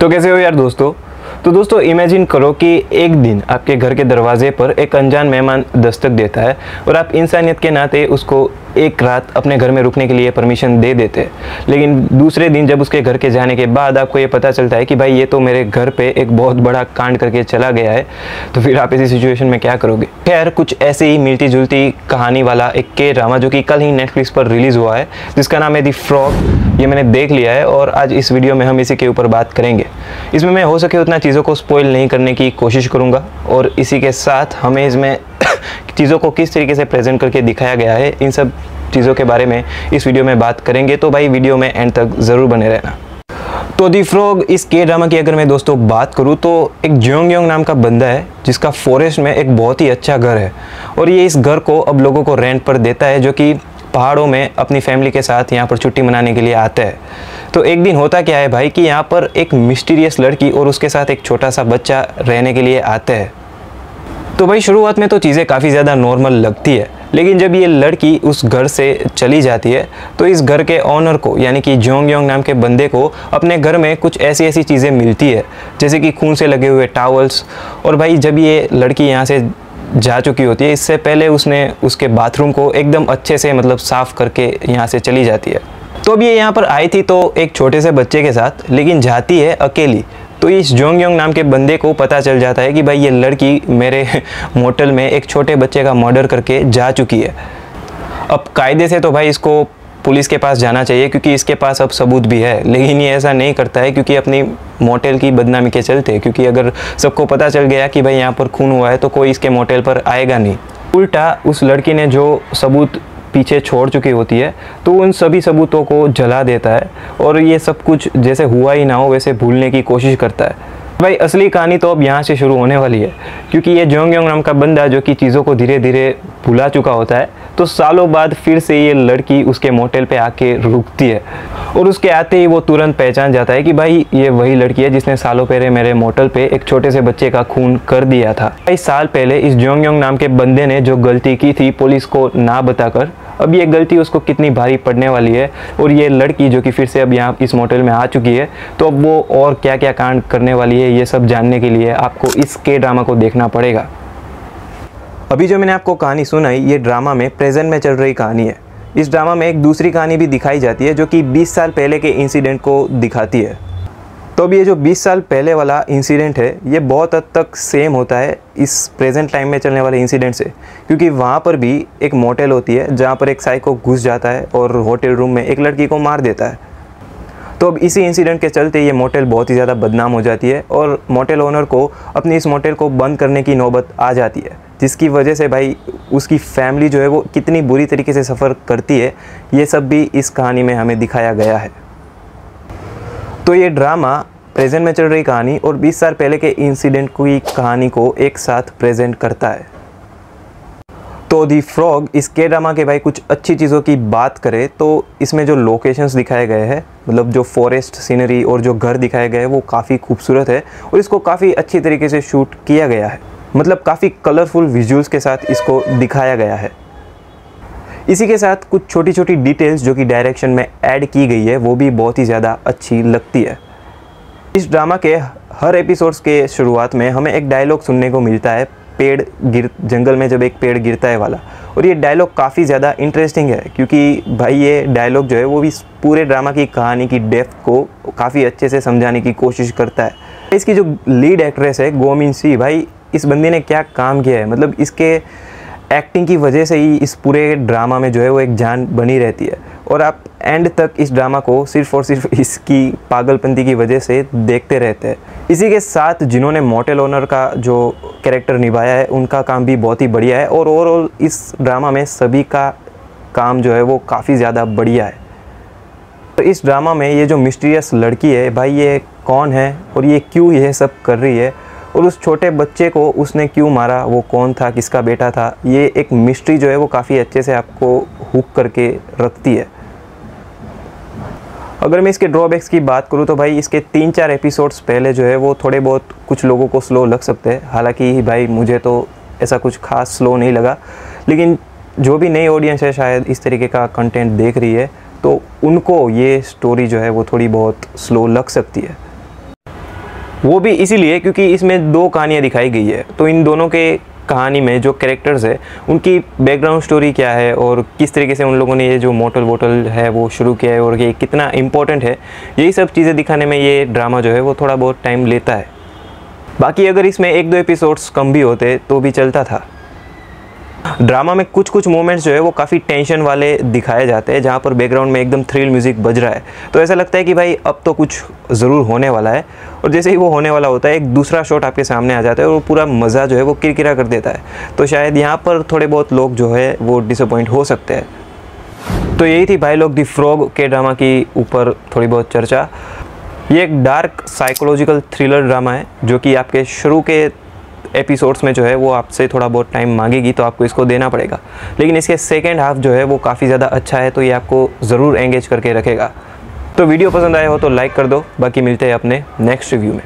तो कैसे हो यार दोस्तों। तो दोस्तों इमेजिन करो कि एक दिन आपके घर के दरवाजे पर एक अनजान मेहमान दस्तक देता है और आप इंसानियत के नाते उसको एक रात अपने घर में रुकने के लिए परमिशन दे देते हैं। लेकिन दूसरे दिन जब उसके घर के जाने के बाद आपको ये पता चलता है कि भाई ये तो मेरे घर पे एक बहुत बड़ा कांड करके चला गया है, तो फिर आप ऐसी सिचुएशन में क्या करोगे। खैर कुछ ऐसी ही मिलती जुलती कहानी वाला एक के ड्रामा जो कि कल ही नेटफ्लिक्स पर रिलीज़ हुआ है, जिसका नाम है द फ्रॉग। ये मैंने देख लिया है और आज इस वीडियो में हम इसी के ऊपर बात करेंगे। इसमें मैं हो सके उतना चीज़ों को स्पॉइल नहीं करने की कोशिश करूँगा और इसी के साथ हमें इसमें चीज़ों को किस तरीके से प्रेजेंट करके दिखाया गया है, इन सब चीज़ों के बारे में इस वीडियो में बात करेंगे। तो भाई वीडियो में एंड तक ज़रूर बने रहना। तो द फ्रॉग इस के ड्रामा की अगर मैं दोस्तों बात करूँ तो एक जोंग योंग नाम का बंदा है जिसका फॉरेस्ट में एक बहुत ही अच्छा घर है और ये इस घर को अब लोगों को रेंट पर देता है जो कि पहाड़ों में अपनी फैमिली के साथ यहाँ पर छुट्टी मनाने के लिए आते हैं। तो एक दिन होता क्या है भाई कि यहाँ पर एक मिस्टीरियस लड़की और उसके साथ एक छोटा सा बच्चा रहने के लिए आते हैं। तो भाई शुरुआत में तो चीज़ें काफ़ी ज़्यादा नॉर्मल लगती है, लेकिन जब ये लड़की उस घर से चली जाती है तो इस घर के ओनर को यानी कि जोंग योंग नाम के बंदे को अपने घर में कुछ ऐसी ऐसी चीज़ें मिलती है जैसे कि खून से लगे हुए टॉवल्स। और भाई जब ये लड़की यहाँ से जा चुकी होती है, इससे पहले उसने उसके बाथरूम को एकदम अच्छे से मतलब साफ़ करके यहाँ से चली जाती है। तो अब ये यहाँ पर आई थी तो एक छोटे से बच्चे के साथ, लेकिन जाती है अकेली। तो इस जोंग योंग नाम के बंदे को पता चल जाता है कि भाई ये लड़की मेरे मोटल में एक छोटे बच्चे का मर्डर करके जा चुकी है। अब कायदे से तो भाई इसको पुलिस के पास जाना चाहिए क्योंकि इसके पास अब सबूत भी है, लेकिन ये ऐसा नहीं करता है क्योंकि अपनी मोटेल की बदनामी के चलते, क्योंकि अगर सबको पता चल गया कि भाई यहाँ पर खून हुआ है तो कोई इसके मोटेल पर आएगा नहीं। उल्टा उस लड़की ने जो सबूत पीछे छोड़ चुकी होती है तो उन सभी सबूतों को जला देता है और ये सब कुछ जैसे हुआ ही ना हो वैसे भूलने की कोशिश करता है। भाई असली कहानी तो अब यहाँ से शुरू होने वाली है क्योंकि ये जोंग योंग नाम का बंदा जो कि चीज़ों को धीरे धीरे भुला चुका होता है, तो सालों बाद फिर से ये लड़की उसके मोटेल पे आके रुकती है और उसके आते ही वो तुरंत पहचान जाता है कि भाई ये वही लड़की है जिसने सालों पहले मेरे मोटेल पे एक छोटे से बच्चे का खून कर दिया था। कई साल पहले इस जोंग योंग नाम के बंदे ने जो गलती की थी पुलिस को ना बताकर, अब ये गलती उसको कितनी भारी पड़ने वाली है और ये लड़की जो कि फिर से अब यहाँ इस मोटेल में आ चुकी है, तो अब वो और क्या क्या कांड करने वाली है ये सब जानने के लिए आपको इस के ड्रामा को देखना पड़ेगा। अभी जो मैंने आपको कहानी सुनाई ये ड्रामा में प्रेजेंट में चल रही कहानी है। इस ड्रामा में एक दूसरी कहानी भी दिखाई जाती है जो कि 20 साल पहले के इंसिडेंट को दिखाती है। तो अब ये जो 20 साल पहले वाला इंसिडेंट है ये बहुत हद तक सेम होता है इस प्रेजेंट टाइम में चलने वाले इंसिडेंट से, क्योंकि वहाँ पर भी एक मोटेल होती है जहाँ पर एक साइको घुस जाता है और होटल रूम में एक लड़की को मार देता है। तो अब इसी इंसिडेंट के चलते ये मोटेल बहुत ही ज़्यादा बदनाम हो जाती है और मोटेल ओनर को अपनी इस मोटेल को बंद करने की नौबत आ जाती है, जिसकी वजह से भाई उसकी फैमिली जो है वो कितनी बुरी तरीके से सफ़र करती है ये सब भी इस कहानी में हमें दिखाया गया है। तो ये ड्रामा प्रेजेंट में चल रही कहानी और 20 साल पहले के इंसिडेंट की कहानी को एक साथ प्रेजेंट करता है। तो द फ्रॉग इस के ड्रामा के भाई कुछ अच्छी चीज़ों की बात करें तो इसमें जो लोकेशंस दिखाए गए हैं, मतलब जो फॉरेस्ट सीनरी और जो घर दिखाए गए हैं वो काफ़ी खूबसूरत है और इसको काफ़ी अच्छी तरीके से शूट किया गया है, मतलब काफ़ी कलरफुल विजुअल्स के साथ इसको दिखाया गया है। इसी के साथ कुछ छोटी छोटी डिटेल्स जो कि डायरेक्शन में ऐड की गई है वो भी बहुत ही ज़्यादा अच्छी लगती है। इस ड्रामा के हर एपिसोड्स के शुरुआत में हमें एक डायलॉग सुनने को मिलता है, जंगल में जब एक पेड़ गिरता है वाला, और ये डायलॉग काफ़ी ज़्यादा इंटरेस्टिंग है क्योंकि भाई ये डायलॉग जो है वो भी पूरे ड्रामा की कहानी की डेप्थ को काफ़ी अच्छे से समझाने की कोशिश करता है। इसकी जो लीड एक्ट्रेस है गो मिन सी, भाई इस बंदी ने क्या काम किया है, मतलब इसके एक्टिंग की वजह से ही इस पूरे ड्रामा में जो है वो एक जान बनी रहती है और आप एंड तक इस ड्रामा को सिर्फ और सिर्फ इसकी पागलपंती की वजह से देखते रहते हैं। इसी के साथ जिन्होंने मोटेल ओनर का जो कैरेक्टर निभाया है उनका काम भी बहुत ही बढ़िया है और ओवरऑल इस ड्रामा में सभी का काम जो है वो काफ़ी ज़्यादा बढ़िया है। तो इस ड्रामा में ये जो मिस्टीरियस लड़की है भाई ये कौन है और ये क्यों यह सब कर रही है और उस छोटे बच्चे को उसने क्यों मारा, वो कौन था, किसका बेटा था, ये एक मिस्ट्री जो है वो काफ़ी अच्छे से आपको हुक करके रखती है। अगर मैं इसके ड्रॉबैक्स की बात करूँ तो भाई इसके 3-4 एपिसोड्स पहले जो है वो थोड़े बहुत कुछ लोगों को स्लो लग सकते हैं, हालांकि भाई मुझे तो ऐसा कुछ खास स्लो नहीं लगा, लेकिन जो भी नई ऑडियंस है शायद इस तरीके का कंटेंट देख रही है तो उनको ये स्टोरी जो है वो थोड़ी बहुत स्लो लग सकती है। वो भी इसीलिए क्योंकि इसमें 2 कहानियाँ दिखाई गई है। तो इन दोनों के कहानी में जो कैरेक्टर्स है उनकी बैकग्राउंड स्टोरी क्या है और किस तरीके से उन लोगों ने ये जो मोटल है वो शुरू किया है और ये कितना इम्पोर्टेंट है, यही सब चीज़ें दिखाने में ये ड्रामा जो है वो थोड़ा बहुत टाइम लेता है। बाकी अगर इसमें 1-2 एपिसोड्स कम भी होते तो भी चलता था। ड्रामा में कुछ मोमेंट्स जो है वो काफ़ी टेंशन वाले दिखाए जाते हैं, जहाँ पर बैकग्राउंड में एकदम थ्रिल म्यूज़िक बज रहा है, तो ऐसा लगता है कि भाई अब तो कुछ ज़रूर होने वाला है। और जैसे ही वो होने वाला होता है, एक दूसरा शॉट आपके सामने आ जाता है और वो पूरा मज़ा जो है वो किरकिरा कर देता है। तो शायद यहाँ पर थोड़े बहुत लोग जो है वो डिसअपॉइंट हो सकते हैं। तो यही थी भाई लोग दी फ्रॉग के ड्रामा की ऊपर थोड़ी बहुत चर्चा। ये एक डार्क साइकोलॉजिकल थ्रिलर ड्रामा है जो कि आपके शुरू के एपिसोड्स में जो है वो आपसे थोड़ा बहुत टाइम मांगेगी, तो आपको इसको देना पड़ेगा। लेकिन इसके सेकेंड हाफ जो है वो काफ़ी ज़्यादा अच्छा है, तो ये आपको ज़रूर एंगेज करके रखेगा। तो वीडियो पसंद आया हो तो लाइक कर दो। बाकी मिलते हैं अपने नेक्स्ट रिव्यू में।